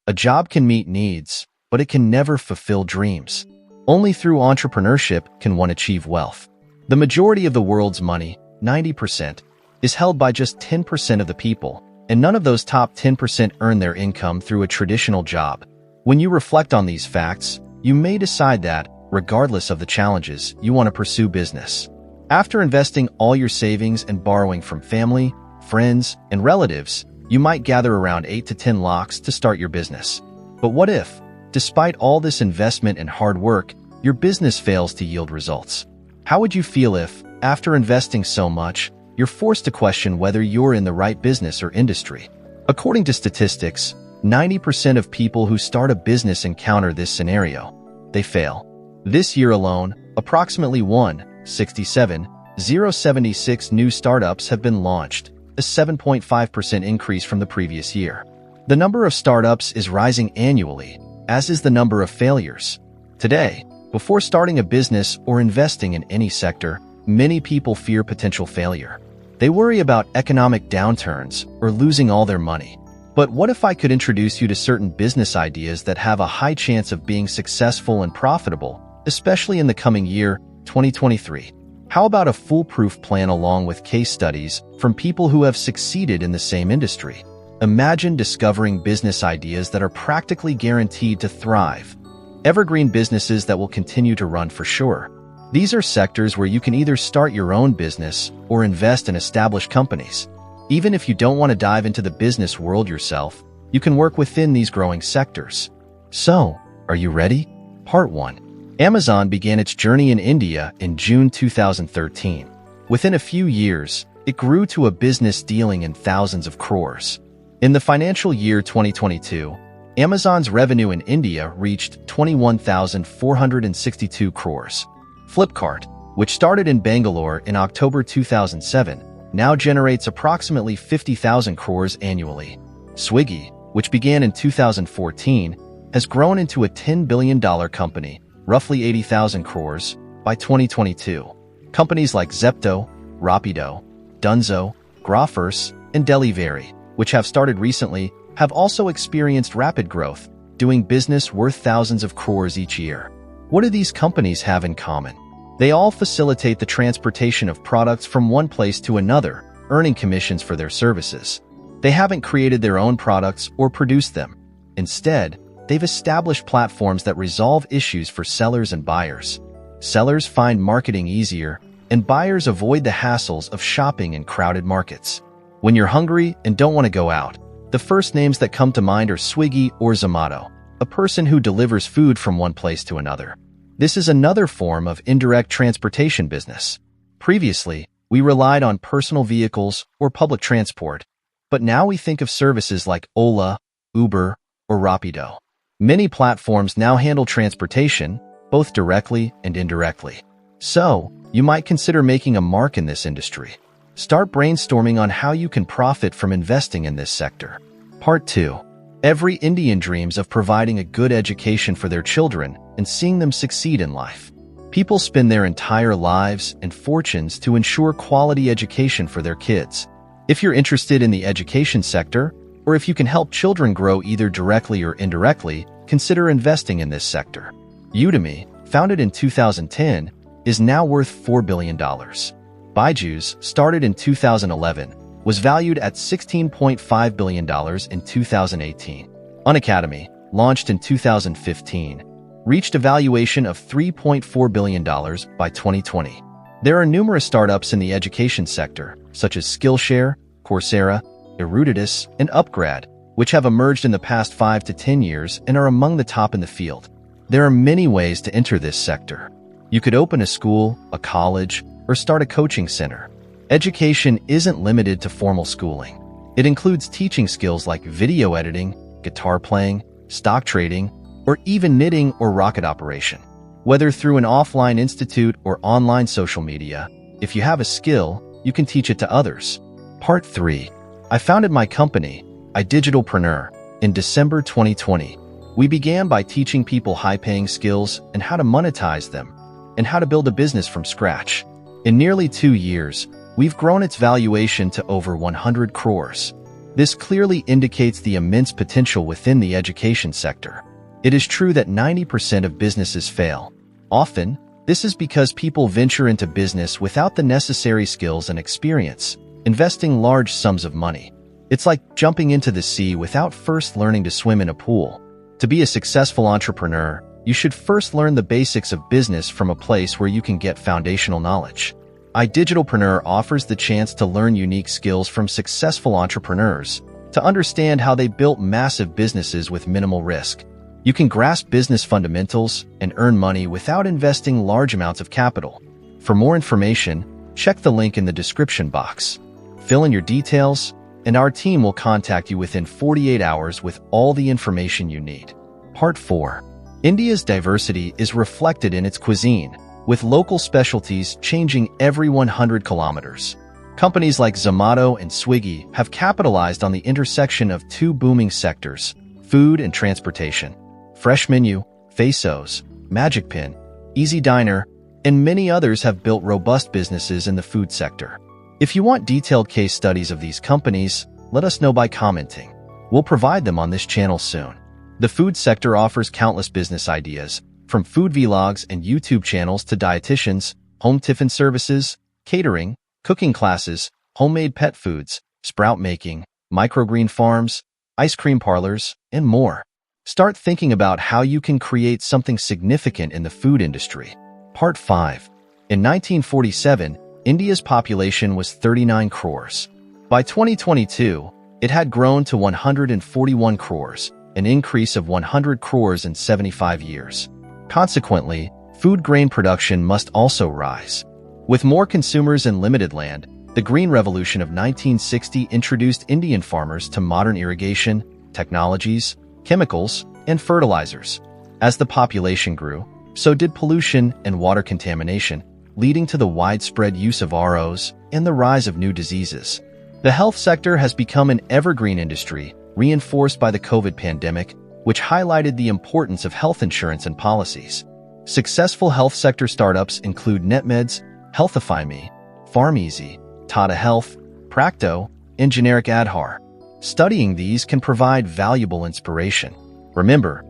A job can meet needs, but it can never fulfill dreams. Only through entrepreneurship can one achieve wealth. The majority of the world's money, 90%, is held by just 10% of the people, and none of those top 10% earn their income through a traditional job. When you reflect on these facts, you may decide that, regardless of the challenges, you want to pursue business. After investing all your savings and borrowing from family, friends, and relatives, you might gather around 8 to 10 lakhs to start your business. But what if, despite all this investment and hard work, your business fails to yield results? How would you feel if, after investing so much, you're forced to question whether you're in the right business or industry? According to statistics, 90% of people who start a business encounter this scenario. They fail. This year alone, approximately 167,076 new startups have been launched, a 7.5% increase from the previous year. The number of startups is rising annually, as is the number of failures. Today, before starting a business or investing in any sector, many people fear potential failure. They worry about economic downturns or losing all their money. But what if I could introduce you to certain business ideas that have a high chance of being successful and profitable, especially in the coming year, 2023? How about a foolproof plan along with case studies from people who have succeeded in the same industry? Imagine discovering business ideas that are practically guaranteed to thrive. Evergreen businesses that will continue to run for sure. These are sectors where you can either start your own business or invest in established companies. Even if you don't want to dive into the business world yourself, you can work within these growing sectors. So, are you ready? Part 1. Amazon began its journey in India in June 2013. Within a few years, it grew to a business dealing in thousands of crores. In the financial year 2022, Amazon's revenue in India reached 21,462 crores. Flipkart, which started in Bangalore in October 2007, now generates approximately 50,000 crores annually. Swiggy, which began in 2014, has grown into a $10 billion company, roughly 80,000 crores, by 2022. Companies like Zepto, Rapido, Dunzo, Grofers, and Delivery, which have started recently, have also experienced rapid growth, doing business worth thousands of crores each year. What do these companies have in common? They all facilitate the transportation of products from one place to another, earning commissions for their services. They haven't created their own products or produced them. Instead, they've established platforms that resolve issues for sellers and buyers. Sellers find marketing easier, and buyers avoid the hassles of shopping in crowded markets. When you're hungry and don't want to go out, the first names that come to mind are Swiggy or Zomato, a person who delivers food from one place to another. This is another form of indirect transportation business. Previously, we relied on personal vehicles or public transport, but now we think of services like Ola, Uber, or Rapido. Many platforms now handle transportation, both directly and indirectly. So, you might consider making a mark in this industry. Start brainstorming on how you can profit from investing in this sector. Part 2. Every Indian dreams of providing a good education for their children and seeing them succeed in life. People spend their entire lives and fortunes to ensure quality education for their kids. If you're interested in the education sector, or if you can help children grow either directly or indirectly, consider investing in this sector. Udemy, founded in 2010, is now worth $4 billion. Byju's, started in 2011, was valued at $16.5 billion in 2018. Unacademy, launched in 2015, reached a valuation of $3.4 billion by 2020. There are numerous startups in the education sector, such as Skillshare, Coursera, Eruditus, and Upgrad, which have emerged in the past 5 to 10 years and are among the top in the field. There are many ways to enter this sector. You could open a school, a college, or start a coaching center. Education isn't limited to formal schooling. It includes teaching skills like video editing, guitar playing, stock trading, or even knitting or rocket operation. Whether through an offline institute or online social media, if you have a skill, you can teach it to others. Part 3. I founded my company, iDigitalpreneur, in December 2020. We began by teaching people high-paying skills and how to monetize them, and how to build a business from scratch. In nearly 2 years, we've grown its valuation to over 100 crores. This clearly indicates the immense potential within the education sector. It is true that 90% of businesses fail. Often, this is because people venture into business without the necessary skills and experience, investing large sums of money. It's like jumping into the sea without first learning to swim in a pool. To be a successful entrepreneur, you should first learn the basics of business from a place where you can get foundational knowledge. iDigitalpreneur offers the chance to learn unique skills from successful entrepreneurs, to understand how they built massive businesses with minimal risk. You can grasp business fundamentals and earn money without investing large amounts of capital. For more information, check the link in the description box. Fill in your details, and our team will contact you within 48 hours with all the information you need. Part 4. India's diversity is reflected in its cuisine, with local specialties changing every 100 kilometers. Companies like Zomato and Swiggy have capitalized on the intersection of two booming sectors, food and transportation. Fresh Menu, Fasos, Magic Pin, Easy Diner, and many others have built robust businesses in the food sector. If you want detailed case studies of these companies, let us know by commenting. We'll provide them on this channel soon. The food sector offers countless business ideas, from food vlogs and YouTube channels to dietitians, home tiffin services, catering, cooking classes, homemade pet foods, sprout making, microgreen farms, ice cream parlors, and more. Start thinking about how you can create something significant in the food industry. Part 5. In 1947, India's population was 39 crores. By 2022, it had grown to 141 crores, an increase of 100 crores in 75 years. Consequently, food grain production must also rise. With more consumers and limited land, the Green Revolution of 1960 introduced Indian farmers to modern irrigation, technologies, chemicals, and fertilizers. As the population grew, so did pollution and water contamination, leading to the widespread use of ROs and the rise of new diseases. The health sector has become an evergreen industry, reinforced by the COVID pandemic, which highlighted the importance of health insurance and policies. Successful health sector startups include NetMeds, Healthify.me, PharmEasy, Tata Health, Practo, and generic Aadhaar. Studying these can provide valuable inspiration. Remember,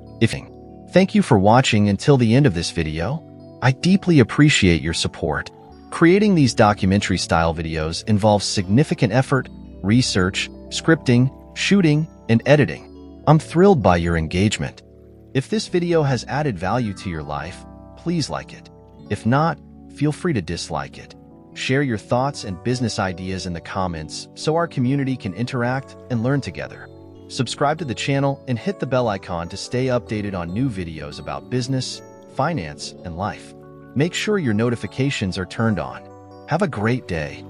thank you for watching until the end of this video. I deeply appreciate your support. Creating these documentary-style videos involves significant effort, research, scripting, shooting, and editing. I'm thrilled by your engagement. If this video has added value to your life, please like it. If not, feel free to dislike it. Share your thoughts and business ideas in the comments so our community can interact and learn together. Subscribe to the channel and hit the bell icon to stay updated on new videos about business, finance, and life. Make sure your notifications are turned on. Have a great day.